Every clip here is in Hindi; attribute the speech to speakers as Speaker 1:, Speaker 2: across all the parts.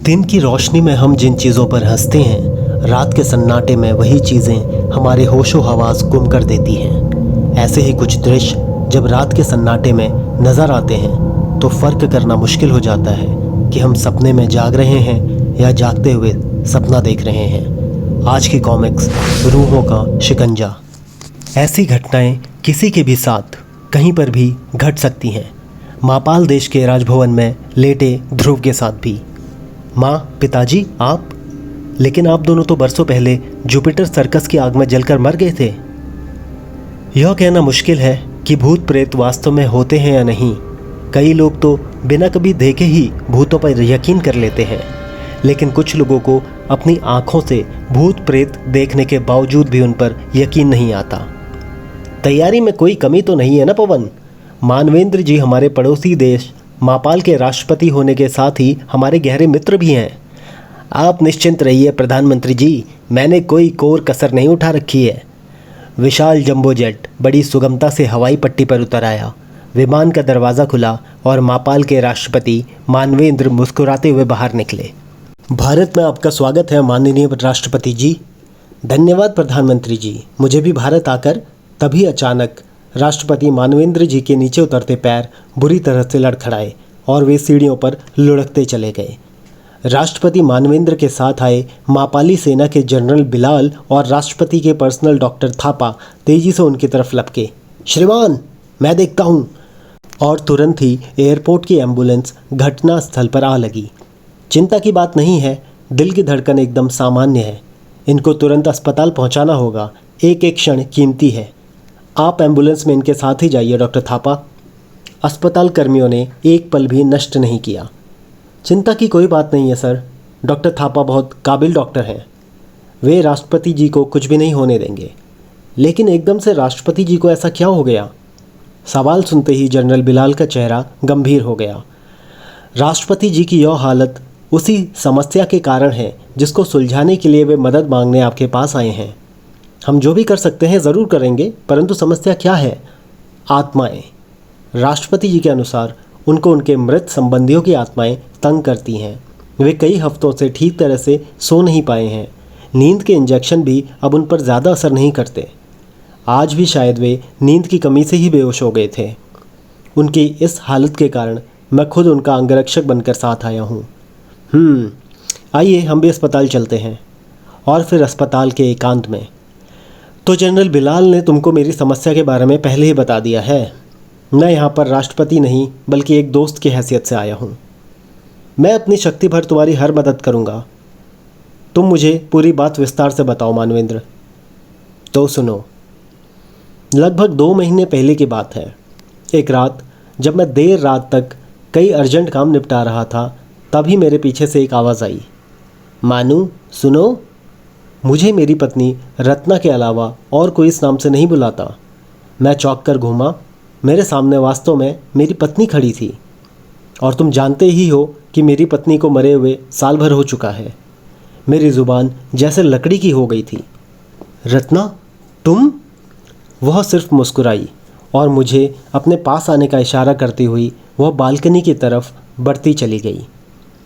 Speaker 1: दिन की रोशनी में हम जिन चीज़ों पर हंसते हैं, रात के सन्नाटे में वही चीज़ें हमारे होशो हवास गुम कर देती हैं। ऐसे ही कुछ दृश्य जब रात के सन्नाटे में नज़र आते हैं तो फ़र्क करना मुश्किल हो जाता है कि हम सपने में जाग रहे हैं या जागते हुए सपना देख रहे हैं। आज की कॉमिक्स रूहों का शिकंजा। ऐसी घटनाएं किसी के भी साथ कहीं पर भी घट सकती हैं। मापाल देश के राजभवन में लेटे ध्रुव के साथ भी। माँ, पिताजी, आप? लेकिन आप दोनों तो बरसों पहले जुपिटर सर्कस की आग में जलकर मर गए थे। यह कहना मुश्किल है कि भूत प्रेत वास्तव में होते हैं या नहीं। कई लोग तो बिना कभी देखे ही भूतों पर यकीन कर लेते हैं, लेकिन कुछ लोगों को अपनी आंखों से भूत प्रेत देखने के बावजूद भी उन पर यकीन नहीं आता। तैयारी में कोई कमी तो नहीं है ना पवन? मानवेंद्र जी हमारे पड़ोसी देश मापाल के राष्ट्रपति होने के साथ ही हमारे गहरे मित्र भी हैं। आप निश्चिंत रहिए प्रधानमंत्री जी, मैंने कोई कोर कसर नहीं उठा रखी है। विशाल जंबो जेट बड़ी सुगमता से हवाई पट्टी पर उतर आया। विमान का दरवाज़ा खुला और मापाल के राष्ट्रपति मानवेंद्र मुस्कुराते हुए बाहर निकले। भारत में आपका स्वागत है माननीय राष्ट्रपति जी। धन्यवाद प्रधानमंत्री जी। मुझे भी भारत आकर तभी अचानक राष्ट्रपति मानवेंद्र जी के नीचे उतरते पैर बुरी तरह से लड़खड़ाए और वे सीढ़ियों पर लुढ़कते चले गए। राष्ट्रपति मानवेंद्र के साथ आए मापाली सेना के जनरल बिलाल और राष्ट्रपति के पर्सनल डॉक्टर थापा तेजी से उनकी तरफ लपके। श्रीमान, मैं देखता हूँ। और तुरंत ही एयरपोर्ट की एम्बुलेंस घटना स्थल पर आ लगी। चिंता की बात नहीं है, दिल की धड़कन एकदम सामान्य है। इनको तुरंत अस्पताल पहुँचाना होगा, एक एक क्षण कीमती है। आप एम्बुलेंस में इनके साथ ही जाइए डॉक्टर थापा। अस्पताल कर्मियों ने एक पल भी नष्ट नहीं किया। चिंता की कोई बात नहीं है सर, डॉक्टर थापा बहुत काबिल डॉक्टर हैं। वे राष्ट्रपति जी को कुछ भी नहीं होने देंगे। लेकिन एकदम से राष्ट्रपति जी को ऐसा क्या हो गया? सवाल सुनते ही जनरल बिलाल का चेहरा गंभीर हो गया। राष्ट्रपति जी की यह हालत उसी समस्या के कारण है जिसको सुलझाने के लिए वे मदद मांगने आपके पास आए हैं। हम जो भी कर सकते हैं ज़रूर करेंगे, परंतु समस्या क्या है? आत्माएं। राष्ट्रपति जी के अनुसार उनको उनके मृत संबंधियों की आत्माएं तंग करती हैं। वे कई हफ्तों से ठीक तरह से सो नहीं पाए हैं। नींद के इंजेक्शन भी अब उन पर ज़्यादा असर नहीं करते। आज भी शायद वे नींद की कमी से ही बेहोश हो गए थे। उनकी इस हालत के कारण मैं खुद उनका अंगरक्षक बनकर साथ आया हूँ। आइए हम भी अस्पताल चलते हैं। और फिर अस्पताल के एकांत में। तो जनरल बिलाल ने तुमको मेरी समस्या के बारे में पहले ही बता दिया है। मैं यहाँ पर राष्ट्रपति नहीं बल्कि एक दोस्त की हैसियत से आया हूँ। मैं अपनी शक्ति भर तुम्हारी हर मदद करूँगा। तुम मुझे पूरी बात विस्तार से बताओ मानवेंद्र। तो सुनो। लगभग 2 महीने पहले की बात है। एक रात जब मैं देर रात तक कई अर्जेंट काम निपटा रहा था, तभी मेरे पीछे से एक आवाज़ आई। मानू, सुनो। मुझे मेरी पत्नी रत्ना के अलावा और कोई इस नाम से नहीं बुलाता। मैं चौंक कर घूमा। मेरे सामने वास्तव में मेरी पत्नी खड़ी थी। और तुम जानते ही हो कि मेरी पत्नी को मरे हुए साल भर हो चुका है। मेरी ज़ुबान जैसे लकड़ी की हो गई थी। रत्ना, तुम? वह सिर्फ मुस्कुराई और मुझे अपने पास आने का इशारा करती हुई वह बालकनी की तरफ बढ़ती चली गई।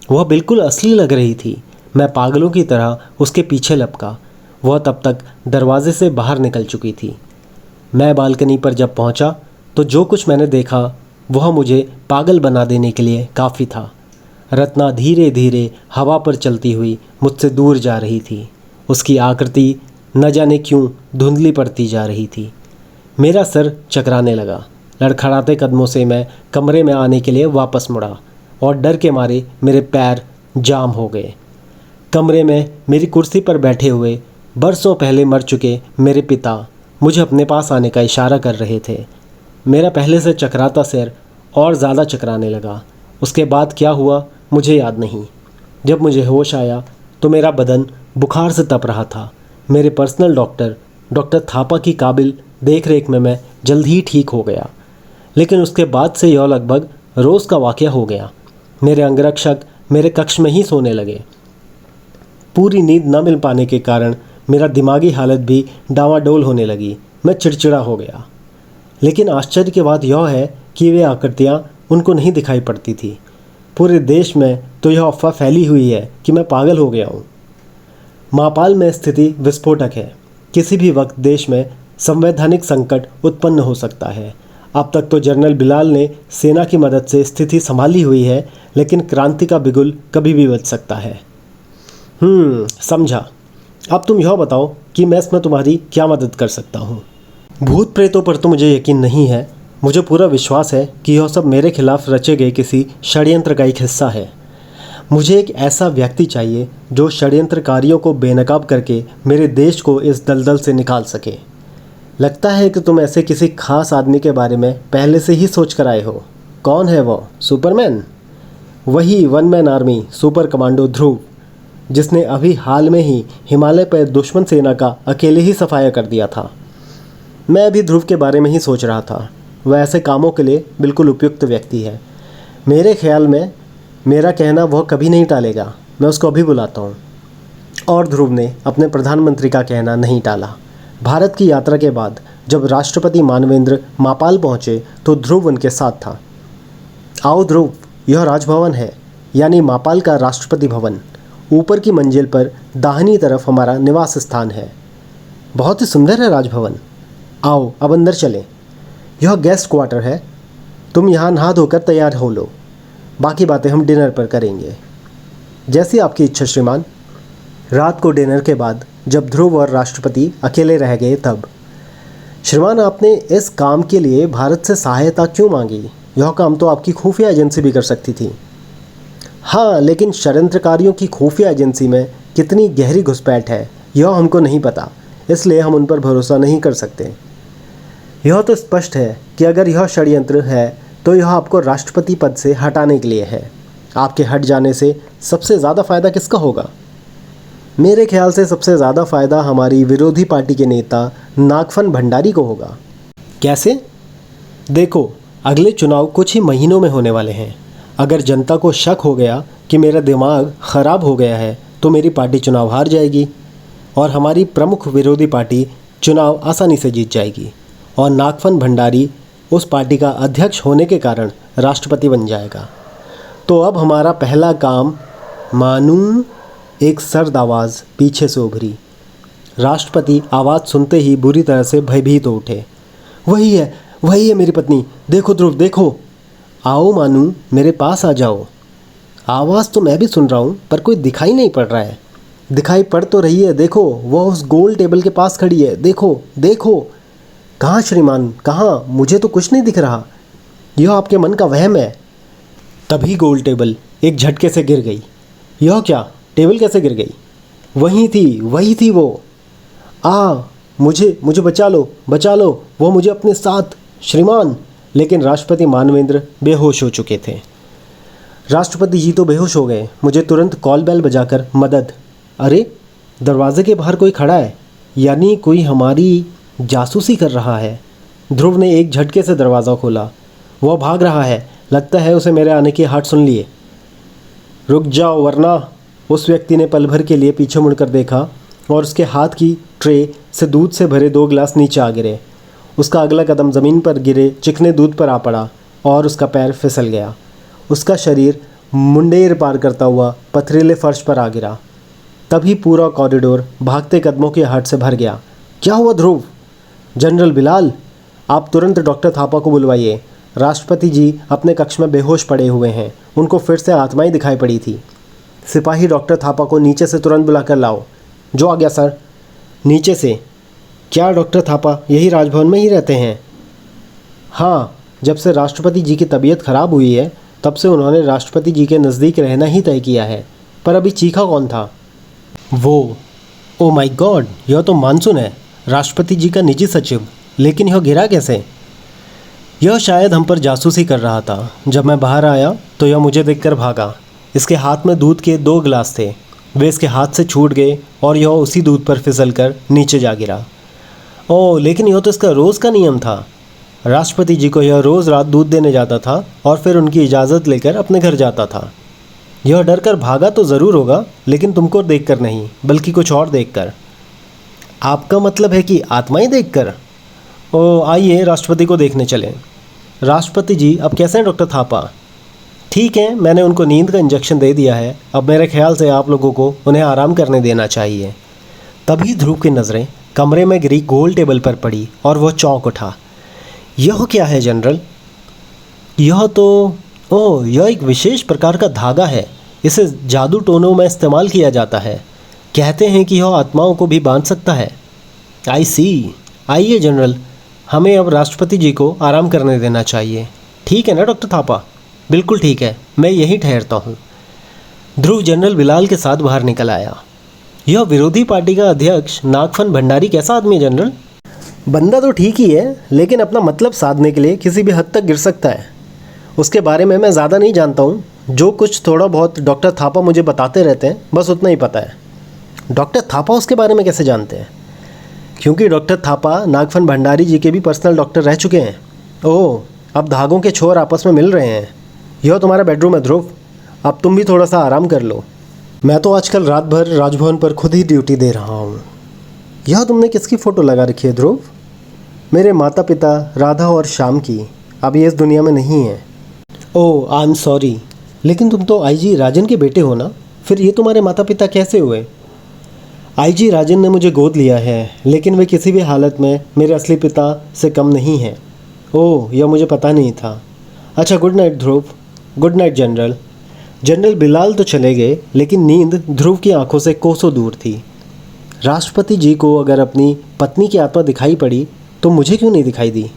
Speaker 1: वह बिल्कुल असली लग रही थी। मैं पागलों की तरह उसके पीछे लपका। वह तब तक दरवाजे से बाहर निकल चुकी थी। मैं बालकनी पर जब पहुंचा तो जो कुछ मैंने देखा वह मुझे पागल बना देने के लिए काफ़ी था। रत्ना धीरे धीरे हवा पर चलती हुई मुझसे दूर जा रही थी। उसकी आकृति न जाने क्यों धुंधली पड़ती जा रही थी। मेरा सर चकराने लगा। लड़खड़ाते कदमों से मैं कमरे में आने के लिए वापस मुड़ा और डर के मारे मेरे पैर जाम हो गए। कमरे में मेरी कुर्सी पर बैठे हुए बरसों पहले मर चुके मेरे पिता मुझे अपने पास आने का इशारा कर रहे थे। मेरा पहले से चकराता सिर और ज़्यादा चकराने लगा। उसके बाद क्या हुआ मुझे याद नहीं। जब मुझे होश आया तो मेरा बदन बुखार से तप रहा था। मेरे पर्सनल डॉक्टर थापा की काबिल देख रेख में मैं जल्द ही ठीक हो गया। लेकिन उसके बाद से यह लगभग रोज़ का वाक़या हो गया। मेरे अंगरक्षक मेरे कक्ष में ही सोने लगे। पूरी नींद न मिल पाने के कारण मेरा दिमागी हालत भी डावाडोल होने लगी। मैं चिड़चिड़ा हो गया। लेकिन आश्चर्य की बात यह है कि वे आकृतियाँ उनको नहीं दिखाई पड़ती थी। पूरे देश में तो यह अफवाह फैली हुई है कि मैं पागल हो गया हूँ। मापाल में स्थिति विस्फोटक है। किसी भी वक्त देश में संवैधानिक संकट उत्पन्न हो सकता है। अब तक तो जनरल बिलाल ने सेना की मदद से स्थिति संभाली हुई है, लेकिन क्रांति का बिगुल कभी भी बज सकता है। समझा। अब तुम यह बताओ कि मैं इसमें तुम्हारी क्या मदद कर सकता हूँ। भूत प्रेतों पर तो मुझे यकीन नहीं है। मुझे पूरा विश्वास है कि यह सब मेरे खिलाफ रचे गए किसी षड्यंत्र का एक हिस्सा है। मुझे एक ऐसा व्यक्ति चाहिए जो षड्यंत्रकारियों को बेनकाब करके मेरे देश को इस दलदल से निकाल सके। लगता है कि तुम ऐसे किसी खास आदमी के बारे में पहले से ही सोच कर आए हो। कौन है वो? सुपरमैन? वही one man army super commando Dhruv, जिसने अभी हाल में ही हिमालय पर दुश्मन सेना का अकेले ही सफाया कर दिया था। मैं भी ध्रुव के बारे में ही सोच रहा था। वह ऐसे कामों के लिए बिल्कुल उपयुक्त व्यक्ति है। मेरे ख्याल में मेरा कहना वह कभी नहीं टालेगा। मैं उसको अभी बुलाता हूँ। और ध्रुव ने अपने प्रधानमंत्री का कहना नहीं टाला। भारत की यात्रा के बाद जब राष्ट्रपति मानवेंद्र मापाल पहुँचे तो ध्रुव उनके साथ था। आओ ध्रुव, यह राजभवन है, यानी मापाल का राष्ट्रपति भवन। ऊपर की मंजिल पर दाहिनी तरफ हमारा निवास स्थान है। बहुत ही सुंदर है राजभवन। आओ अब अंदर चलें। यह गेस्ट क्वार्टर है। तुम यहाँ नहा धोकर तैयार हो लो। बाकी बातें हम डिनर पर करेंगे। जैसी आपकी इच्छा श्रीमान। रात को डिनर के बाद जब ध्रुव और राष्ट्रपति अकेले रह गए तब, श्रीमान आपने इस काम के लिए भारत से सहायता क्यों मांगी? यह काम तो आपकी खुफिया एजेंसी भी कर सकती थी। हाँ, लेकिन षड्यंत्रकारियों की खुफिया एजेंसी में कितनी गहरी घुसपैठ है यह हमको नहीं पता, इसलिए हम उन पर भरोसा नहीं कर सकते। यह तो स्पष्ट है कि अगर यह षड्यंत्र है तो यह आपको राष्ट्रपति पद से हटाने के लिए है। आपके हट जाने से सबसे ज़्यादा फ़ायदा किसका होगा? मेरे ख्याल से सबसे ज़्यादा फ़ायदा हमारी विरोधी पार्टी के नेता नागफन भंडारी को होगा। कैसे? देखो, अगले चुनाव कुछ ही महीनों में होने वाले हैं। अगर जनता को शक हो गया कि मेरा दिमाग ख़राब हो गया है तो मेरी पार्टी चुनाव हार जाएगी और हमारी प्रमुख विरोधी पार्टी चुनाव आसानी से जीत जाएगी और नागफन भंडारी उस पार्टी का अध्यक्ष होने के कारण राष्ट्रपति बन जाएगा। तो अब हमारा पहला काम, मानूं? एक सर्द आवाज़ पीछे से उभरी। राष्ट्रपति आवाज़ सुनते ही बुरी तरह से भयभीत हो उठे। वही है मेरी पत्नी। देखो ध्रुव, देखो। आओ मानू, मेरे पास आ जाओ। आवाज़ तो मैं भी सुन रहा हूँ, पर कोई दिखाई नहीं पड़ रहा है। दिखाई पड़ तो रही है, देखो, वह उस गोल टेबल के पास खड़ी है। देखो देखो। कहाँ श्रीमान, कहाँ? मुझे तो कुछ नहीं दिख रहा। यह आपके मन का वहम है। तभी गोल टेबल एक झटके से गिर गई। यह क्या? टेबल कैसे गिर गई? वही थी वो। मुझे बचा लो, वो मुझे अपने साथ, श्रीमान। लेकिन राष्ट्रपति मानवेंद्र बेहोश हो चुके थे। राष्ट्रपति जी तो बेहोश हो गए। मुझे तुरंत कॉल बेल बजाकर मदद। अरे, दरवाजे के बाहर कोई खड़ा है, यानी कोई हमारी जासूसी कर रहा है। ध्रुव ने एक झटके से दरवाज़ा खोला। वह भाग रहा है। लगता है उसे मेरे आने के हाथ सुन लिए। रुक जाओ वरना। उस व्यक्ति ने पल भर के लिए पीछे मुड़कर देखा और उसके हाथ की ट्रे से दूध से भरे 2 गिलास नीचे आ गिरे। उसका अगला कदम ज़मीन पर गिरे चिकने दूध पर आ पड़ा और उसका पैर फिसल गया। उसका शरीर मुंडेर पार करता हुआ पथरीले फर्श पर आ गिरा। तभी पूरा कॉरिडोर भागते कदमों के हट से भर गया। क्या हुआ ध्रुव? जनरल बिलाल, आप तुरंत डॉक्टर थापा को बुलवाइए। राष्ट्रपति जी अपने कक्ष में बेहोश पड़े हुए हैं। उनको फिर से आत्माएं दिखाई पड़ी थी। सिपाही डॉक्टर थापा को नीचे से तुरंत बुलाकर लाओ। जो आ गया सर। नीचे से? क्या डॉक्टर थापा यही राजभवन में ही रहते हैं? हाँ, जब से राष्ट्रपति जी की तबीयत खराब हुई है तब से उन्होंने राष्ट्रपति जी के नज़दीक रहना ही तय किया है। पर अभी चीखा कौन था? वो। ओ माय गॉड, यह तो मानसून है, राष्ट्रपति जी का निजी सचिव। लेकिन यह गिरा कैसे? यह शायद हम पर जासूसी कर रहा था। जब मैं बाहर आया तो यह मुझे देखकर भागा। इसके हाथ में दूध के 2 गिलास थे। वे इसके हाथ से छूट गए और यह उसी दूध पर फिसलकर नीचे जा गिरा। ओह, लेकिन यह तो इसका रोज़ का नियम था। राष्ट्रपति जी को यह रोज़ रात दूध देने जाता था और फिर उनकी इजाज़त लेकर अपने घर जाता था। यह डर कर भागा तो ज़रूर होगा, लेकिन तुमको देखकर नहीं, बल्कि कुछ और देखकर। आपका मतलब है कि आत्माएं देखकर? ओह, आइए राष्ट्रपति को देखने चलें। राष्ट्रपति जी अब कैसे हैं डॉक्टर थापा? ठीक है, मैंने उनको नींद का इंजेक्शन दे दिया है। अब मेरे ख्याल से आप लोगों को उन्हें आराम करने देना चाहिए। तभी ध्रुव की नज़रें कमरे में गिरी गोल टेबल पर पड़ी और वह चौंक उठा। यह क्या है जनरल? यह तो ओह, यह एक विशेष प्रकार का धागा है। इसे जादू टोनों में इस्तेमाल किया जाता है। कहते हैं कि यह आत्माओं को भी बांध सकता है। आई सी। आइए जनरल, हमें अब राष्ट्रपति जी को आराम करने देना चाहिए। ठीक है ना डॉक्टर थापा? बिल्कुल ठीक है, मैं यहीं ठहरता हूँ। ध्रुव जनरल बिलाल के साथ बाहर निकल आया। यह विरोधी पार्टी का अध्यक्ष नागफन भंडारी कैसा आदमी है जनरल? बंदा तो ठीक ही है, लेकिन अपना मतलब साधने के लिए किसी भी हद तक गिर सकता है। उसके बारे में मैं ज़्यादा नहीं जानता हूँ। जो कुछ थोड़ा बहुत डॉक्टर थापा मुझे बताते रहते हैं, बस उतना ही पता है। डॉक्टर थापा उसके बारे में कैसे जानते हैं? क्योंकि डॉक्टर थापा नागफन भंडारी जी के भी पर्सनल डॉक्टर रह चुके हैं। ओह, अब धागों के छोर आपस में मिल रहे हैं। यह तुम्हारा बेडरूम है ध्रुव, अब तुम भी थोड़ा सा आराम कर लो। मैं तो आजकल रात भर राजभवन पर खुद ही ड्यूटी दे रहा हूँ। यह तुमने किसकी फ़ोटो लगा रखी है ध्रुव? मेरे माता पिता राधा और श्याम की। अब ये इस दुनिया में नहीं है। ओह, आई एम सॉरी, लेकिन तुम तो आईजी राजन के बेटे हो ना? फिर ये तुम्हारे माता पिता कैसे हुए? आईजी राजन ने मुझे गोद लिया है, लेकिन वे किसी भी हालत में मेरे असली पिता से कम नहीं हैं। ओह, यह मुझे पता नहीं था। अच्छा, good night Dhruv. Good night general. General Bilal तो चले गए, लेकिन नींद ध्रुव की आंखों से कोसों दूर थी। राष्ट्रपति जी को अगर अपनी पत्नी की आत्मा दिखाई पड़ी तो मुझे क्यों नहीं दिखाई दी?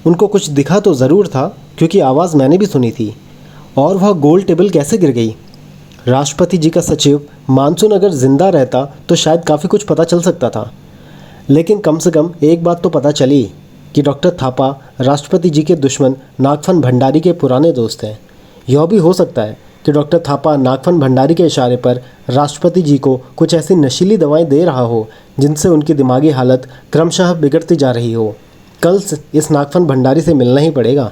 Speaker 1: उनको कुछ दिखा तो ज़रूर था, क्योंकि आवाज़ मैंने भी सुनी थी। और वह गोल टेबल कैसे गिर गई? राष्ट्रपति जी का सचिव मानसून अगर जिंदा रहता तो शायद काफ़ी कुछ पता चल सकता था। लेकिन कम से कम एक बात तो पता चली कि डॉक्टर थापा राष्ट्रपति जी के दुश्मन नागफन भंडारी के पुराने दोस्त हैं। यह भी हो सकता है कि डॉक्टर थापा नागफन भंडारी के इशारे पर राष्ट्रपति जी को कुछ ऐसी नशीली दवाएं दे रहा हो जिनसे उनकी दिमागी हालत क्रमशः बिगड़ती जा रही हो। कल इस नागफन भंडारी से मिलना ही पड़ेगा।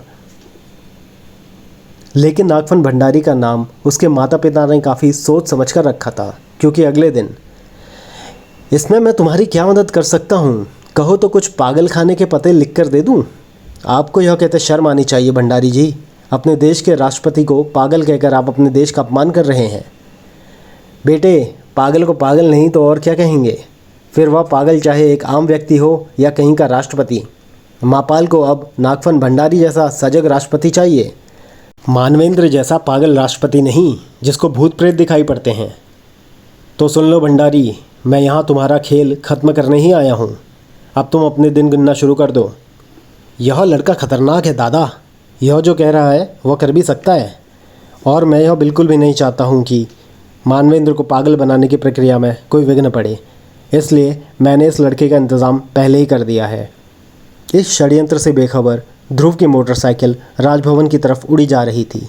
Speaker 1: लेकिन नागफन भंडारी का नाम उसके माता पिता ने काफ़ी सोच समझ कर रखा था, क्योंकि अगले दिन, इसमें मैं तुम्हारी क्या मदद कर सकता हूँ? कहो तो कुछ पागल खाने के पते लिख कर दे दूँ? आपको यह कहते शर्म आनी चाहिए भंडारी जी। अपने देश के राष्ट्रपति को पागल कहकर आप अपने देश का अपमान कर रहे हैं। बेटे, पागल को पागल नहीं तो और क्या कहेंगे? फिर वह पागल चाहे एक आम व्यक्ति हो या कहीं का राष्ट्रपति। मापाल को अब नागफन भंडारी जैसा सजग राष्ट्रपति चाहिए, मानवेंद्र जैसा पागल राष्ट्रपति नहीं जिसको भूत प्रेत दिखाई पड़ते हैं। तो सुन लो भंडारी, मैं यहाँ तुम्हारा खेल ख़त्म करने ही आया हूँ। अब तुम अपने दिन गिनना शुरू कर दो। यह लड़का खतरनाक है दादा। यह जो कह रहा है वह कर भी सकता है, और मैं यह बिल्कुल भी नहीं चाहता हूँ कि मानवेंद्र को पागल बनाने की प्रक्रिया में कोई विघ्न पड़े। इसलिए मैंने इस लड़के का इंतज़ाम पहले ही कर दिया है। इस षड्यंत्र से बेखबर ध्रुव की मोटरसाइकिल राजभवन की तरफ उड़ी जा रही थी।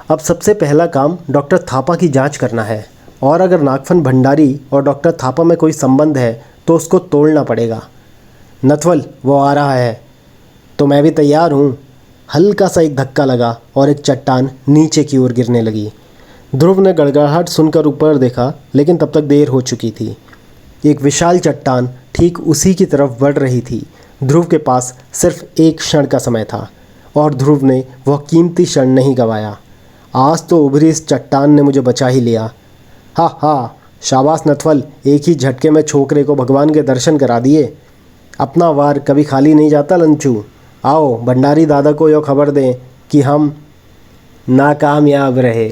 Speaker 1: अब सबसे पहला काम डॉक्टर थापा की जांच करना है, और अगर नागफन भंडारी और डॉक्टर थापा में कोई संबंध है तो उसको तोड़ना पड़ेगा। नथवल, वो आ रहा है। तो मैं भी तैयार हूँ। हल्का सा एक धक्का लगा और एक चट्टान नीचे की ओर गिरने लगी। ध्रुव ने गड़गड़ाहट सुनकर ऊपर देखा, लेकिन तब तक देर हो चुकी थी। एक विशाल चट्टान ठीक उसी की तरफ बढ़ रही थी। ध्रुव के पास सिर्फ एक क्षण का समय था, और ध्रुव ने वह कीमती क्षण नहीं गंवाया। आज तो उभरी इस चट्टान ने मुझे बचा ही लिया। हा हा, शाबाश नथवल, एक ही झटके में छोकरे को भगवान के दर्शन करा दिए। अपना वार कभी खाली नहीं जाता लंचू। आओ भंडारी दादा को यह खबर दें कि हम नाकामयाब रहे।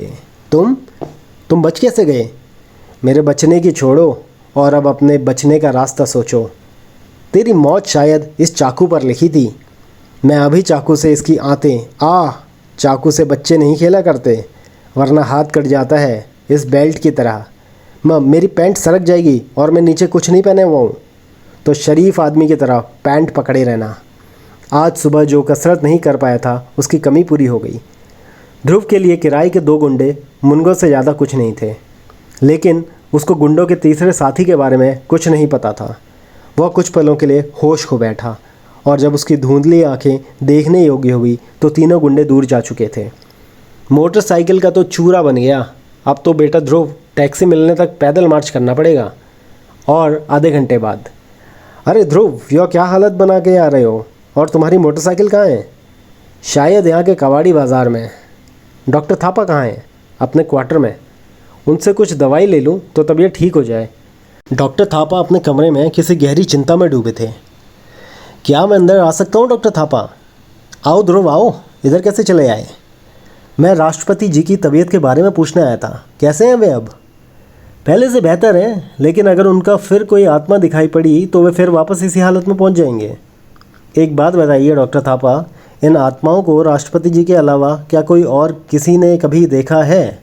Speaker 1: तुम बच कैसे गए? मेरे बचने की छोड़ो और अब अपने बचने का रास्ता सोचो। तेरी मौत शायद इस चाकू पर लिखी थी। मैं अभी चाकू से इसकी आंतें चाकू से बच्चे नहीं खेला करते, वरना हाथ कट जाता है इस बेल्ट की तरह। मेरी पैंट सरक जाएगी और मैं नीचे कुछ नहीं पहने हुआ हूँ। तो शरीफ आदमी की तरह पैंट पकड़े रहना। आज सुबह जो कसरत नहीं कर पाया था उसकी कमी पूरी हो गई। ध्रुव के लिए किराए के 2 गुंडे मुनगों से ज़्यादा कुछ नहीं थे, लेकिन उसको गुंडों के तीसरे साथी के बारे में कुछ नहीं पता था। वह कुछ पलों के लिए होश खो बैठा, और जब उसकी धुंधली आंखें देखने योग्य हुई तो तीनों गुंडे दूर जा चुके थे। मोटरसाइकिल का तो चूरा बन गया। अब तो बेटा ध्रुव, टैक्सी मिलने तक पैदल मार्च करना पड़ेगा। और आधे घंटे बाद, अरे ध्रुव, यह क्या हालत बना के आ रहे हो? और तुम्हारी मोटरसाइकिल कहाँ है? शायद यहाँ के कबाड़ी बाज़ार में। डॉक्टर थापा कहाँ हैं? अपने क्वार्टर में। उनसे कुछ दवाई ले लूँ तो तबीयत ठीक हो जाए। डॉक्टर थापा अपने कमरे में किसी गहरी चिंता में डूबे थे। क्या मैं अंदर आ सकता हूँ डॉक्टर थापा? आओ ध्रुव आओ, इधर कैसे चले आए? मैं राष्ट्रपति जी की तबीयत के बारे में पूछने आया था। कैसे हैं वे अब? पहले से बेहतर हैं, लेकिन अगर उनका फिर कोई आत्मा दिखाई पड़ी तो वे फिर वापस इसी हालत में पहुंच जाएंगे। एक बात बताइए डॉक्टर थापा, इन आत्माओं को राष्ट्रपति जी के अलावा क्या कोई और किसी ने कभी देखा है?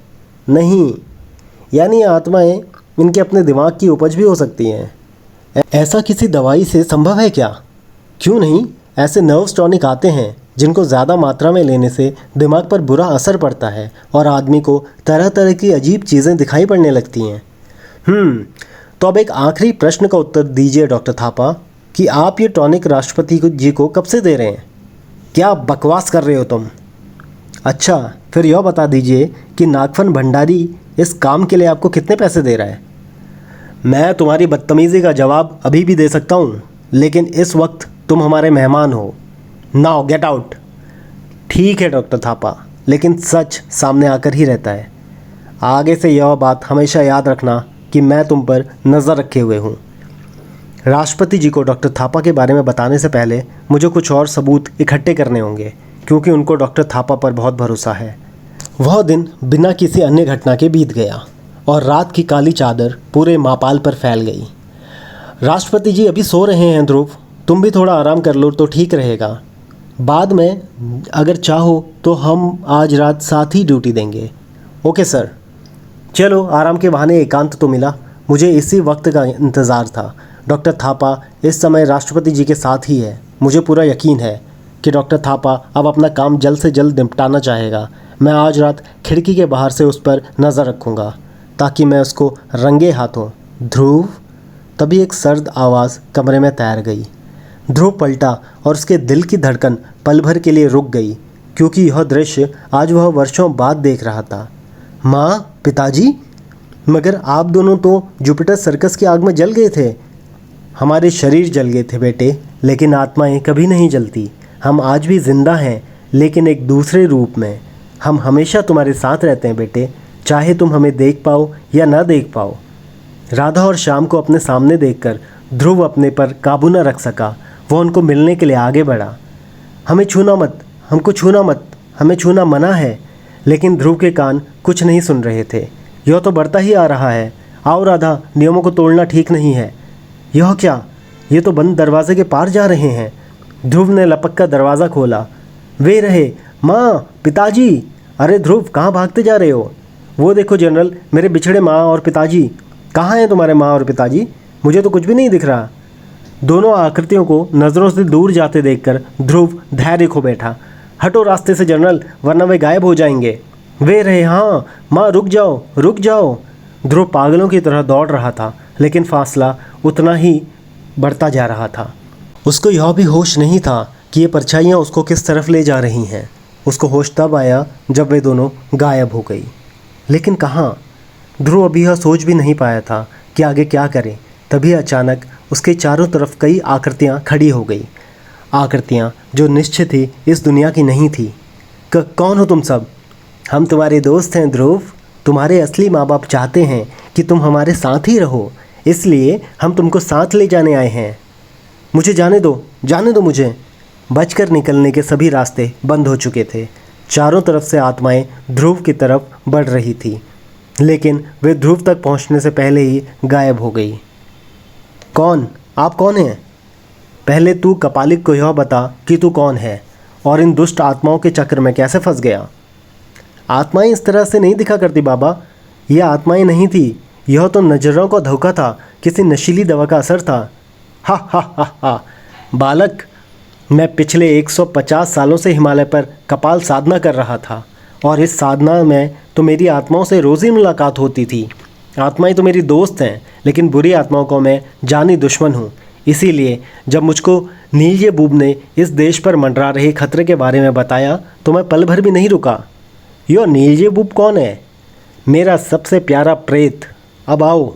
Speaker 1: नहीं। यानी आत्माएं इनके अपने दिमाग की उपज भी हो सकती हैं। ऐसा किसी दवाई से संभव है क्या? क्यों नहीं, ऐसे नर्व्स टॉनिक आते हैं जिनको ज़्यादा मात्रा में लेने से दिमाग पर बुरा असर पड़ता है और आदमी को तरह तरह की अजीब चीज़ें दिखाई पड़ने लगती हैं। तो अब एक आखिरी प्रश्न का उत्तर दीजिए डॉक्टर थापा कि आप ये टॉनिक राष्ट्रपति जी को कब से दे रहे हैं? क्या बकवास कर रहे हो तुम? अच्छा, फिर यह बता दीजिए कि नागफन भंडारी इस काम के लिए आपको कितने पैसे दे रहा है? मैं तुम्हारी बदतमीज़ी का जवाब अभी भी दे सकता हूँ, लेकिन इस वक्त तुम हमारे मेहमान हो। Now get out. ठीक है डॉक्टर थापा, लेकिन सच सामने आकर ही रहता है। आगे से यह बात हमेशा याद रखना कि मैं तुम पर नज़र रखे हुए हूँ। राष्ट्रपति जी को डॉक्टर थापा के बारे में बताने से पहले मुझे कुछ और सबूत इकट्ठे करने होंगे, क्योंकि उनको डॉक्टर थापा पर बहुत भरोसा है। वह दिन बिना किसी अन्य घटना के बीत गया और रात की काली चादर पूरे मापाल पर फैल गई। राष्ट्रपति जी अभी सो रहे हैं ध्रुव, तुम भी थोड़ा आराम कर लो तो ठीक रहेगा। बाद में अगर चाहो तो हम आज रात साथ ही ड्यूटी देंगे। Okay sir. चलो, आराम के बहाने एकांत तो मिला। मुझे इसी वक्त का इंतज़ार था। डॉक्टर थापा इस समय राष्ट्रपति जी के साथ ही है। मुझे पूरा यकीन है कि डॉक्टर थापा अब अपना काम जल्द से जल्द निपटाना चाहेगा। मैं आज रात खिड़की के बाहर से उस पर नज़र रखूँगा ताकि मैं उसको रंगे हाथों। ध्रुव। तभी एक सर्द आवाज़ कमरे में तैर गई। ध्रुव पलटा और उसके दिल की धड़कन पल भर के लिए रुक गई, क्योंकि यह दृश्य आज वह वर्षों बाद देख रहा था। माँ, पिताजी, मगर आप दोनों तो जुपिटर सर्कस की आग में जल गए थे। हमारे शरीर जल गए थे बेटे, लेकिन आत्माएं कभी नहीं जलती। हम आज भी जिंदा हैं, लेकिन एक दूसरे रूप में। हम हमेशा तुम्हारे साथ रहते हैं बेटे, चाहे तुम हमें देख पाओ या ना देख पाओ। राधा और श्याम को अपने सामने देखकर ध्रुव अपने पर काबू न रख सका। वह उनको मिलने के लिए आगे बढ़ा। हमें छूना मत, हमको छूना मत, हमें छूना मना है। लेकिन ध्रुव के कान कुछ नहीं सुन रहे थे। यह तो बढ़ता ही आ रहा है। आओ राधा, नियमों को तोड़ना ठीक नहीं है। यह क्या? ये तो बंद दरवाजे के पार जा रहे हैं। ध्रुव ने लपक कर दरवाज़ा खोला। वे रहे। माँ, पिताजी। अरे ध्रुव, कहाँ भागते जा रहे हो? वो देखो जनरल, मेरे बिछड़े माँ और पिताजी। कहाँ हैं तुम्हारे माँ और पिताजी? मुझे तो कुछ भी नहीं दिख रहा। दोनों आकृतियों को नज़रों से दूर जाते देखकर ध्रुव धैर्य खो बैठा। हटो रास्ते से जनरल, वरना वे गायब हो जाएंगे। वे रहे। हाँ माँ, रुक जाओ, रुक जाओ। ध्रुव पागलों की तरह दौड़ रहा था, लेकिन फासला उतना ही बढ़ता जा रहा था। उसको यह भी होश नहीं था कि ये परछाइयाँ उसको किस तरफ ले जा रही हैं। उसको होश तब आया जब वे दोनों गायब हो गई। लेकिन कहाँ? ध्रुव अभी यह सोच भी नहीं पाया था कि आगे क्या करें। तभी अचानक उसके चारों तरफ कई आकृतियाँ खड़ी हो गई। आकृतियाँ जो निश्चित ही इस दुनिया की नहीं थी। कौन हो तुम सब? हम तुम्हारे दोस्त हैं ध्रुव। तुम्हारे असली माँ बाप चाहते हैं कि तुम हमारे साथ ही रहो, इसलिए हम तुमको साथ ले जाने आए हैं। मुझे जाने दो, जाने दो मुझे। बचकर निकलने के सभी रास्ते बंद हो चुके थे। चारों तरफ से आत्माएं ध्रुव की तरफ बढ़ रही थी, लेकिन वे ध्रुव तक पहुंचने से पहले ही गायब हो गई। कौन? आप कौन हैं? पहले तू कपालिक को यह बता कि तू कौन है और इन दुष्ट आत्माओं के चक्र में कैसे फंस गया। आत्माएं इस तरह से नहीं दिखा करती बाबा। यह आत्माएं नहीं थी, यह तो नजरों का धोखा था, किसी नशीली दवा का असर था। हा हा हा हा। बालक, मैं पिछले 150 सालों से हिमालय पर कपाल साधना कर रहा था, और इस साधना में तो मेरी आत्माओं से रोज़ ही मुलाकात होती थी। आत्माएं तो मेरी दोस्त हैं, लेकिन बुरी आत्माओं को मैं जानी दुश्मन हूँ। इसीलिए जब मुझको नीलजे बूब ने इस देश पर मंडरा रहे खतरे के बारे में बताया तो मैं पल भर भी नहीं रुका। यो नीलजे बूब कौन है? मेरा सबसे प्यारा प्रेत। अब आओ,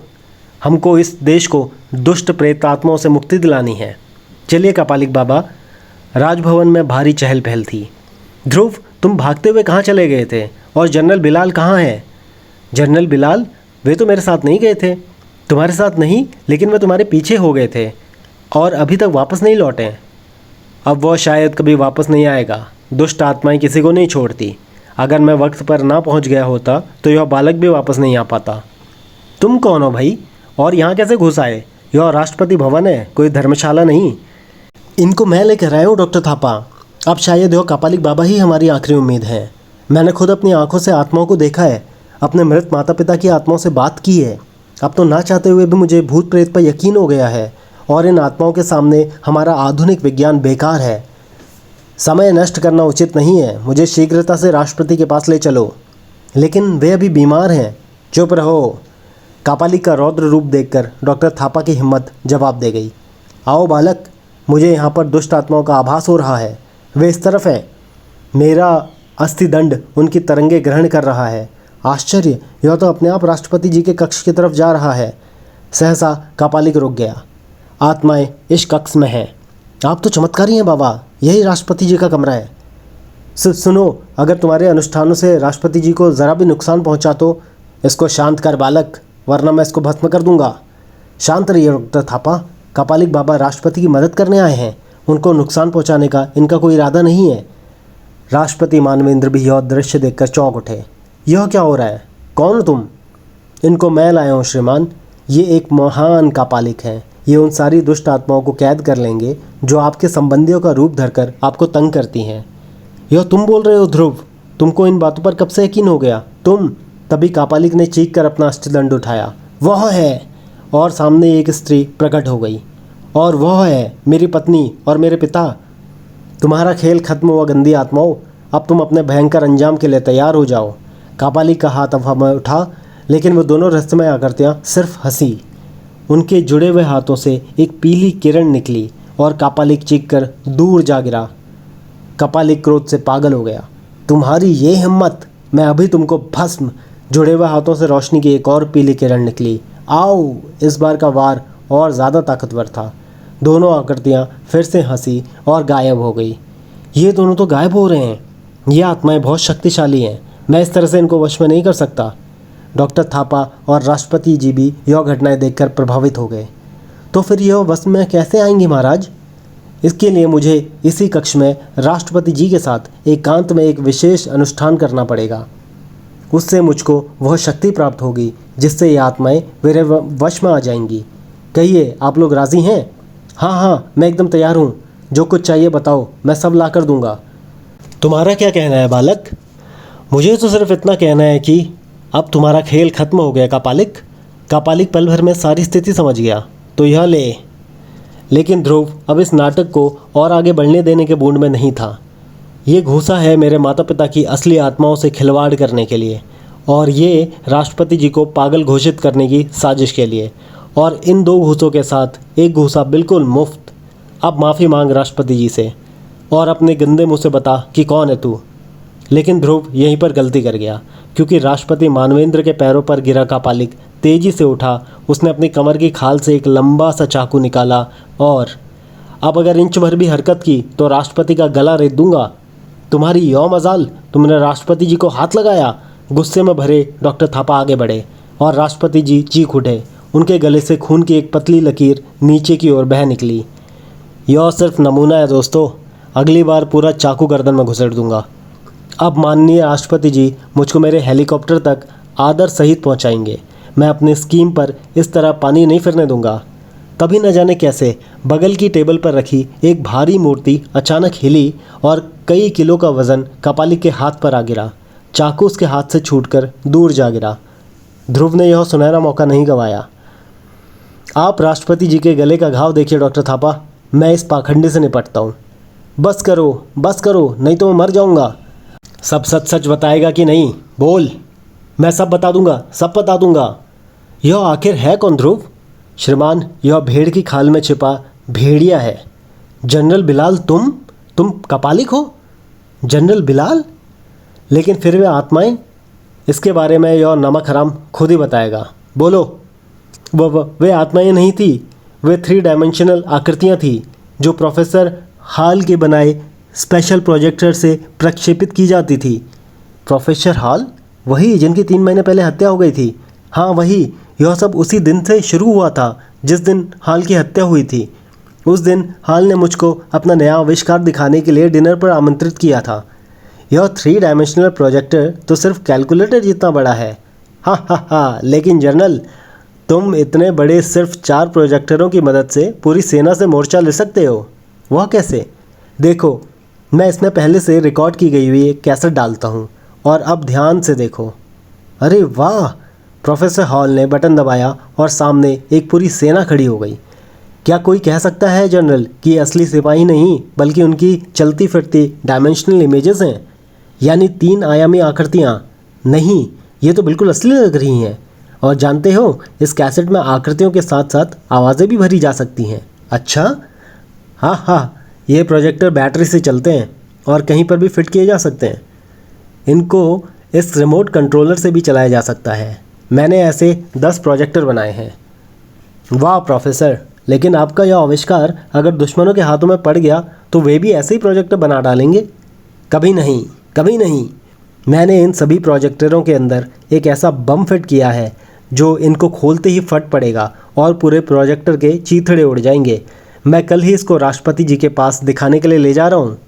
Speaker 1: हमको इस देश को दुष्ट प्रेत आत्माओं से मुक्ति दिलानी है। चलिए कपालिक बाबा। राजभवन में भारी चहल पहल थी। ध्रुव, तुम भागते हुए कहाँ चले गए थे? और जनरल बिलाल कहाँ है? जनरल बिलाल? वे तो मेरे साथ नहीं गए थे। तुम्हारे साथ नहीं, लेकिन मैं तुम्हारे पीछे हो गए थे और अभी तक वापस नहीं लौटे। अब वो शायद कभी वापस नहीं आएगा। दुष्ट आत्माएं किसी को नहीं छोड़ती। अगर मैं वक्त पर ना पहुंच गया होता तो यह बालक भी वापस नहीं आ पाता। तुम कौन हो भाई? और यहाँ कैसे घुस आए? यह राष्ट्रपति भवन है, कोई धर्मशाला नहीं। इनको मैं लेकर आया हूँ डॉक्टर थापा। अब शायद यह कापालिक बाबा ही हमारी आखिरी उम्मीद है। मैंने खुद अपनी आंखों से आत्माओं को देखा है, अपने मृत माता पिता की आत्माओं से बात की है। अब तो ना चाहते हुए भी मुझे भूत प्रेत पर यकीन हो गया है और इन आत्माओं के सामने हमारा आधुनिक विज्ञान बेकार है। समय नष्ट करना उचित नहीं है। मुझे शीघ्रता से राष्ट्रपति के पास ले चलो। लेकिन वे अभी बीमार हैं। चुप रहो। कापालिक का रौद्र रूप देखकर डॉक्टर थापा की हिम्मत जवाब दे गई। आओ बालक, मुझे यहाँ पर दुष्ट आत्माओं का आभास हो रहा है। वे इस तरफ हैं। मेरा अस्थिदंड उनकी तरंगे ग्रहण कर रहा है। आश्चर्य, यह तो अपने आप राष्ट्रपति जी के कक्ष की तरफ जा रहा है। सहसा कापालिक रुक गया। आत्माएं इस कक्ष में हैं। आप तो चमत्कारी हैं बाबा, यही राष्ट्रपति जी का कमरा है। सुनो, अगर तुम्हारे अनुष्ठानों से राष्ट्रपति जी को ज़रा भी नुकसान पहुंचा तो इसको शांत कर बालक, वरना मैं इसको भस्म कर दूंगा। शांत रहिए डॉक्टर थापा। कापालिक बाबा राष्ट्रपति की मदद करने आए हैं। उनको नुकसान पहुंचाने का इनका कोई इरादा नहीं है। राष्ट्रपति मानवेंद्र भी यह दृश्य देखकर चौंक उठे। यह क्या हो रहा है? कौन हो तुम? इनको मैं लाया हूँ श्रीमान। ये एक महान कापालिक हैं। ये उन सारी दुष्ट आत्माओं को कैद कर लेंगे जो आपके संबंधियों का रूप धरकर आपको तंग करती हैं। यह तुम बोल रहे हो ध्रुव? तुमको इन बातों पर कब से यकीन हो गया? तुम? तभी कापालिक ने चीख कर अपना अष्टदंड उठाया। वह है, और सामने एक स्त्री प्रकट हो गई। और वह है मेरी पत्नी और मेरे पिता। तुम्हारा खेल खत्म हुआ गंदी आत्माओं। अब तुम अपने भयंकर अंजाम के लिए तैयार हो जाओ। कापालिक का हाथ अब हमें उठा, लेकिन वो दोनों रहस्यमय आकृतियाँ सिर्फ हंसी। उनके जुड़े हुए हाथों से एक पीली किरण निकली और कापालिक चीख कर दूर जा गिरा। कापालिक क्रोध से पागल हो गया। तुम्हारी ये हिम्मत! मैं अभी तुमको भस्म! जुड़े हुए हाथों से रोशनी की एक और पीली किरण निकली। आओ! इस बार का वार और ज़्यादा ताकतवर था। दोनों आकृतियाँ फिर से हंसी और गायब हो गई। ये दोनों तो गायब हो रहे हैं। ये आत्माएं बहुत शक्तिशाली हैं। मैं इस तरह से इनको वश में नहीं कर सकता। डॉक्टर थापा और राष्ट्रपति जी भी यह घटनाएं देखकर प्रभावित हो गए। तो फिर यह वश में कैसे आएंगी महाराज? इसके लिए मुझे इसी कक्ष में राष्ट्रपति जी के साथ एकांत में एक विशेष अनुष्ठान करना पड़ेगा। उससे मुझको वह शक्ति प्राप्त होगी जिससे ये आत्माएं मेरे वश में आ जाएंगी। कहिए, आप लोग राज़ी हैं? हाँ हाँ, मैं एकदम तैयार हूँ। जो कुछ चाहिए बताओ, मैं सब ला कर दूँगा। तुम्हारा क्या कहना है बालक? मुझे तो सिर्फ इतना कहना है कि अब तुम्हारा खेल खत्म हो गया कापालिक। कापालिक पल भर में सारी स्थिति समझ गया। तो यह ले। लेकिन ध्रुव अब इस नाटक को और आगे बढ़ने देने के मूड में नहीं था। ये घूसा है मेरे माता पिता की असली आत्माओं से खिलवाड़ करने के लिए, और ये राष्ट्रपति जी को पागल घोषित करने की साजिश के लिए। और इन दो घूसों के साथ एक घूसा बिल्कुल मुफ्त। अब माफ़ी मांग राष्ट्रपति जी से और अपने गंदे मुँह से बता कि कौन है तू। लेकिन ध्रुव यहीं पर गलती कर गया, क्योंकि राष्ट्रपति मानवेंद्र के पैरों पर गिरा कापालिक तेजी से उठा। उसने अपनी कमर की खाल से एक लंबा सा चाकू निकाला और अब अगर इंच भर भी हरकत की तो राष्ट्रपति का गला रेत दूंगा। तुम्हारी यो मजाल, तुमने राष्ट्रपति जी को हाथ लगाया। गुस्से में भरे डॉक्टर थापा आगे बढ़े और राष्ट्रपति जी चीख उठे। उनके गले से खून की एक पतली लकीर नीचे की ओर बह निकली। यह सिर्फ नमूना है दोस्तों, अगली बार पूरा चाकू गर्दन में घुसेड़ दूंगा। अब माननीय राष्ट्रपति जी मुझको मेरे हेलीकॉप्टर तक आदर सहित पहुंचाएंगे। मैं अपनी स्कीम पर इस तरह पानी नहीं फिरने दूंगा। तभी न जाने कैसे बगल की टेबल पर रखी एक भारी मूर्ति अचानक हिली और कई किलो का वजन कापालिक के हाथ पर आ गिरा। चाकू उसके हाथ से छूटकर दूर जा गिरा। ध्रुव ने यह सुनहरा मौका नहीं गंवाया। आप राष्ट्रपति जी के गले का घाव देखिए डॉक्टर थापा, मैं इस पाखंडी से निपटता हूँ। बस करो, नहीं तो मैं मर जाऊँगा। सब सच सच बताएगा कि नहीं? बोल। मैं सब बता दूंगा। यह आखिर है कौन ध्रुव? श्रीमान, यह भेड़ की खाल में छिपा भेड़िया है। जनरल बिलाल, तुम कापालिक हो? जनरल बिलाल? लेकिन फिर वे आत्माएं? इसके बारे में यह नमक हराम खुद ही बताएगा। बोलो। वे आत्माएं नहीं थी, वे 3 डायमेंशनल आकृतियां थी जो प्रोफेसर हाल के बनाए स्पेशल प्रोजेक्टर से प्रक्षेपित की जाती थी। प्रोफेसर हॉल, वही जिनकी 3 महीने पहले हत्या हो गई थी। हाँ वही, यह सब उसी दिन से शुरू हुआ था जिस दिन हॉल की हत्या हुई थी। उस दिन हॉल ने मुझको अपना नया आविष्कार दिखाने के लिए डिनर पर आमंत्रित किया था। यह 3 डायमेंशनल प्रोजेक्टर तो सिर्फ कैलकुलेटर जितना बड़ा है। हा, लेकिन जनरल, तुम इतने बड़े सिर्फ 4 प्रोजेक्टरों की मदद से पूरी सेना से मोर्चा ले सकते हो। वह कैसे? देखो, मैं इसमें पहले से रिकॉर्ड की गई हुई एक कैसेट डालता हूँ और अब ध्यान से देखो। अरे वाह! प्रोफेसर हॉल ने बटन दबाया और सामने एक पूरी सेना खड़ी हो गई। क्या कोई कह सकता है जनरल कि ये असली सिपाही नहीं बल्कि उनकी चलती फिरती डायमेंशनल इमेजेस हैं, यानी 3 आयामी आकृतियाँ? नहीं, ये तो बिल्कुल असली लग रही हैं। और जानते हो, इस कैसेट में आकृतियों के साथ साथ आवाज़ें भी भरी जा सकती हैं। अच्छा? हाँ, ये प्रोजेक्टर बैटरी से चलते हैं और कहीं पर भी फिट किए जा सकते हैं। इनको इस रिमोट कंट्रोलर से भी चलाया जा सकता है। मैंने ऐसे 10 प्रोजेक्टर बनाए हैं। वाह प्रोफेसर, लेकिन आपका यह आविष्कार अगर दुश्मनों के हाथों में पड़ गया तो वे भी ऐसे ही प्रोजेक्टर बना डालेंगे। कभी नहीं, कभी नहीं। मैंने इन सभी प्रोजेक्टरों के अंदर एक ऐसा बम फिट किया है जो इनको खोलते ही फट पड़ेगा और पूरे प्रोजेक्टर के चीथड़े उड़ जाएंगे। मैं कल ही इसको राष्ट्रपति जी के पास दिखाने के लिए ले जा रहा हूँ।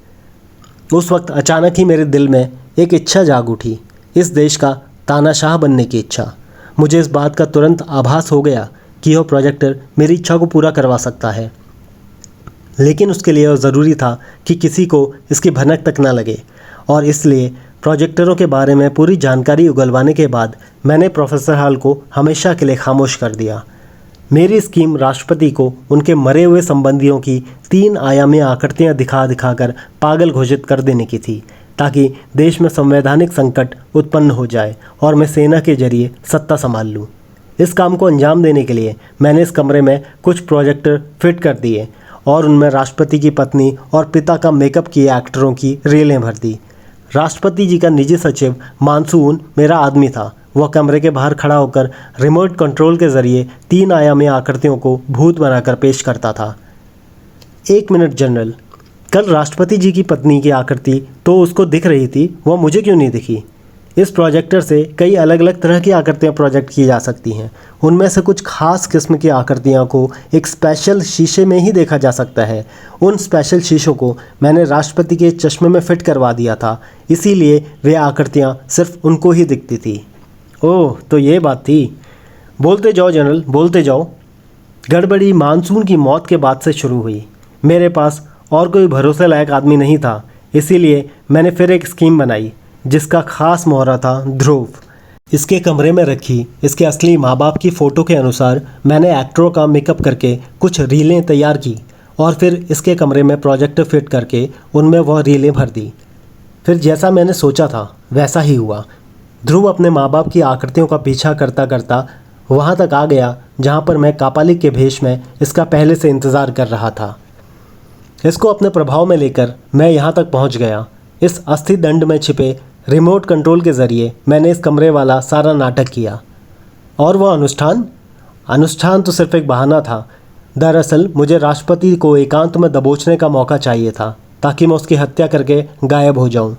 Speaker 1: उस वक्त अचानक ही मेरे दिल में एक इच्छा जाग उठी, इस देश का तानाशाह बनने की इच्छा। मुझे इस बात का तुरंत आभास हो गया कि यह प्रोजेक्टर मेरी इच्छा को पूरा करवा सकता है, लेकिन उसके लिए यह ज़रूरी था कि किसी को इसकी भनक तक न लगे। और इसलिए प्रोजेक्टरों के बारे में पूरी जानकारी उगलवाने के बाद मैंने प्रोफेसर हॉल को हमेशा के लिए खामोश कर दिया। मेरी स्कीम राष्ट्रपति को उनके मरे हुए संबंधियों की 3 आयामी आकृतियाँ दिखा दिखाकर पागल घोषित कर देने की थी, ताकि देश में संवैधानिक संकट उत्पन्न हो जाए और मैं सेना के जरिए सत्ता संभाल लूँ। इस काम को अंजाम देने के लिए मैंने इस कमरे में कुछ प्रोजेक्टर फिट कर दिए और उनमें राष्ट्रपति की पत्नी और पिता का मेकअप किए एक्टरों की रीलें भर दी। राष्ट्रपति जी का निजी सचिव मानसून मेरा आदमी था। वह कमरे के बाहर खड़ा होकर रिमोट कंट्रोल के जरिए 3 आयामी आकृतियों को भूत बनाकर पेश करता था। 1 मिनट जनरल, कल राष्ट्रपति जी की पत्नी की आकृति तो उसको दिख रही थी, वह मुझे क्यों नहीं दिखी? इस प्रोजेक्टर से कई अलग अलग तरह की आकृतियाँ प्रोजेक्ट की जा सकती हैं। उनमें से कुछ खास किस्म की आकृतियाँ को एक स्पेशल शीशे में ही देखा जा सकता है। उन स्पेशल शीशों को मैंने राष्ट्रपति के चश्मे में फिट करवा दिया था, इसीलिए वे आकृतियाँ सिर्फ उनको ही दिखती थी। ओह, तो ये बात थी। बोलते जाओ जनरल, बोलते जाओ। गड़बड़ी मानसून की मौत के बाद से शुरू हुई। मेरे पास और कोई भरोसे लायक आदमी नहीं था, इसीलिए मैंने फिर एक स्कीम बनाई जिसका खास मोहरा था ध्रुव। इसके कमरे में रखी इसके असली माँ बाप की फ़ोटो के अनुसार मैंने एक्टरों का मेकअप करके कुछ रीलें तैयार की और फिर इसके कमरे में प्रोजेक्टर फिट करके उनमें वह रीलें भर दी। फिर जैसा मैंने सोचा था वैसा ही हुआ। ध्रुव अपने माँ बाप की आकृतियों का पीछा करता करता वहाँ तक आ गया जहाँ पर मैं कापालिक के भेष में इसका पहले से इंतज़ार कर रहा था। इसको अपने प्रभाव में लेकर मैं यहाँ तक पहुँच गया। इस अस्थि दंड में छिपे रिमोट कंट्रोल के ज़रिए मैंने इस कमरे वाला सारा नाटक किया। और वह अनुष्ठान तो सिर्फ एक बहाना था। दरअसल मुझे राष्ट्रपति को एकांत में दबोचने का मौका चाहिए था ताकि मैं उसकी हत्या करके गायब हो जाऊं।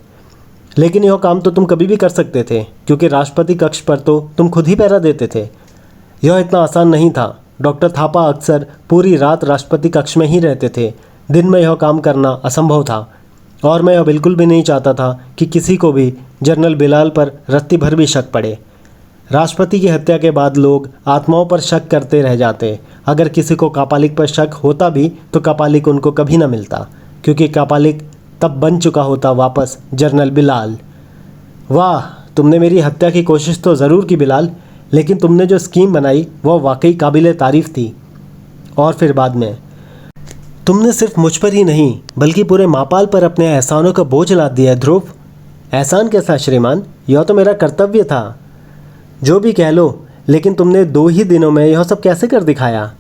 Speaker 1: लेकिन यह काम तो तुम कभी भी कर सकते थे, क्योंकि राष्ट्रपति कक्ष पर तो तुम खुद ही पहरा देते थे। यह इतना आसान नहीं था। डॉक्टर थापा अक्सर पूरी रात राष्ट्रपति कक्ष में ही रहते थे। दिन में यह काम करना असंभव था और मैं यह बिल्कुल भी नहीं चाहता था कि किसी को भी जनरल बिलाल पर रत्ती भर भी शक पड़े। राष्ट्रपति की हत्या के बाद लोग आत्माओं पर शक करते रह जाते। अगर किसी को कापालिक पर शक होता भी तो कापालिक उनको कभी ना मिलता, क्योंकि कापालिक तब बन चुका होता वापस जनरल बिलाल। वाह, तुमने मेरी हत्या की कोशिश तो ज़रूर की बिलाल, लेकिन तुमने जो स्कीम बनाई वह वाकई काबिले तारीफ़ थी। और फिर बाद में तुमने सिर्फ मुझ पर ही नहीं बल्कि पूरे मापाल पर अपने एहसानों का बोझ लाद दिया है ध्रुव। एहसान कैसा श्रीमान, यह तो मेरा कर्तव्य था। जो भी कह लो, लेकिन तुमने 2 ही दिनों में यह सब कैसे कर दिखाया?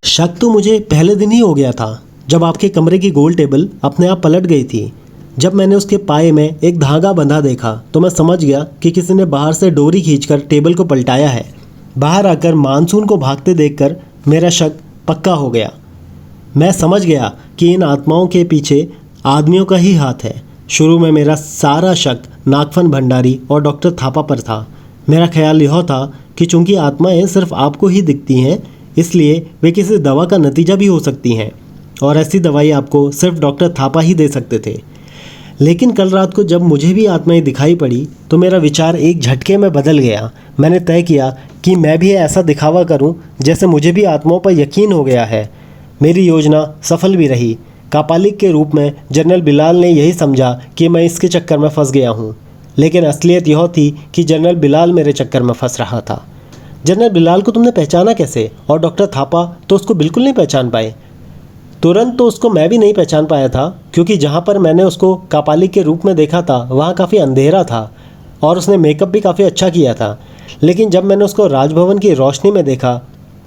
Speaker 1: शक तो मुझे पहले दिन ही हो गया था जब आपके कमरे की गोल टेबल अपने आप पलट गई थी। जब मैंने उसके पाए में एक धागा बंधा देखा तो मैं समझ गया कि किसी ने बाहर से डोरी खींचकर टेबल को पलटाया है। बाहर आकर मानसून को भागते देखकर मेरा शक पक्का हो गया। मैं समझ गया कि इन आत्माओं के पीछे आदमियों का ही हाथ है। शुरू में मेरा सारा शक नागफन भंडारी और डॉक्टर थापा पर था। मेरा ख्याल यह था कि चूंकि आत्माएं सिर्फ आपको ही दिखती हैं, इसलिए वे किसी दवा का नतीजा भी हो सकती हैं और ऐसी दवाई आपको सिर्फ डॉक्टर थापा ही दे सकते थे। लेकिन कल रात को जब मुझे भी आत्माएं दिखाई पड़ी तो मेरा विचार एक झटके में बदल गया। मैंने तय किया कि मैं भी ऐसा दिखावा करूं जैसे मुझे भी आत्माओं पर यकीन हो गया है। मेरी योजना सफल भी रही। कापालिक के रूप में जनरल बिलाल ने यही समझा कि मैं इसके चक्कर में फंस गया हूँ, लेकिन असलियत यह थी कि जनरल बिलाल मेरे चक्कर में फंस रहा था। जनरल बिलाल को तुमने पहचाना कैसे? और डॉक्टर थापा तो उसको बिल्कुल नहीं पहचान पाए। तुरंत तो उसको मैं भी नहीं पहचान पाया था, क्योंकि जहाँ पर मैंने उसको कापालिक के रूप में देखा था वहाँ काफ़ी अंधेरा था और उसने मेकअप भी काफ़ी अच्छा किया था। लेकिन जब मैंने उसको राजभवन की रोशनी में देखा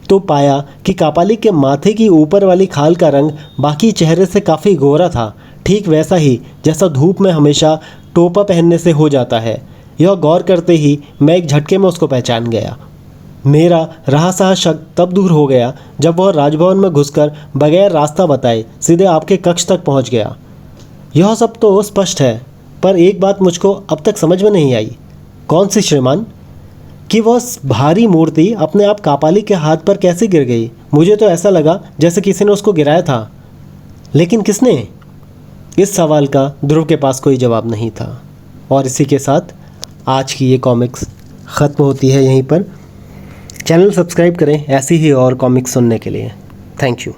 Speaker 1: तो पाया कि कापालिक के माथे की ऊपर वाली खाल का रंग बाकी चेहरे से काफ़ी गोरा था, ठीक वैसा ही जैसा धूप में हमेशा टोपा पहनने से हो जाता है। यह गौर करते ही मैं एक झटके में उसको पहचान गया। मेरा रहा सहा शक तब दूर हो गया जब वह राजभवन में घुसकर बगैर रास्ता बताए सीधे आपके कक्ष तक पहुंच गया। यह सब तो स्पष्ट है, पर एक बात मुझको अब तक समझ में नहीं आई। कौन सी श्रीमान? कि वह भारी मूर्ति अपने आप कापालिक के हाथ पर कैसे गिर गई? मुझे तो ऐसा लगा जैसे किसी ने उसको गिराया था, लेकिन किसने? इस सवाल का ध्रुव के पास कोई जवाब नहीं था। और इसी के साथ आज की ये कॉमिक्स ख़त्म होती है यहीं पर। चैनल सब्सक्राइब करें ऐसी ही और कॉमिक्स सुनने के लिए। Thank you.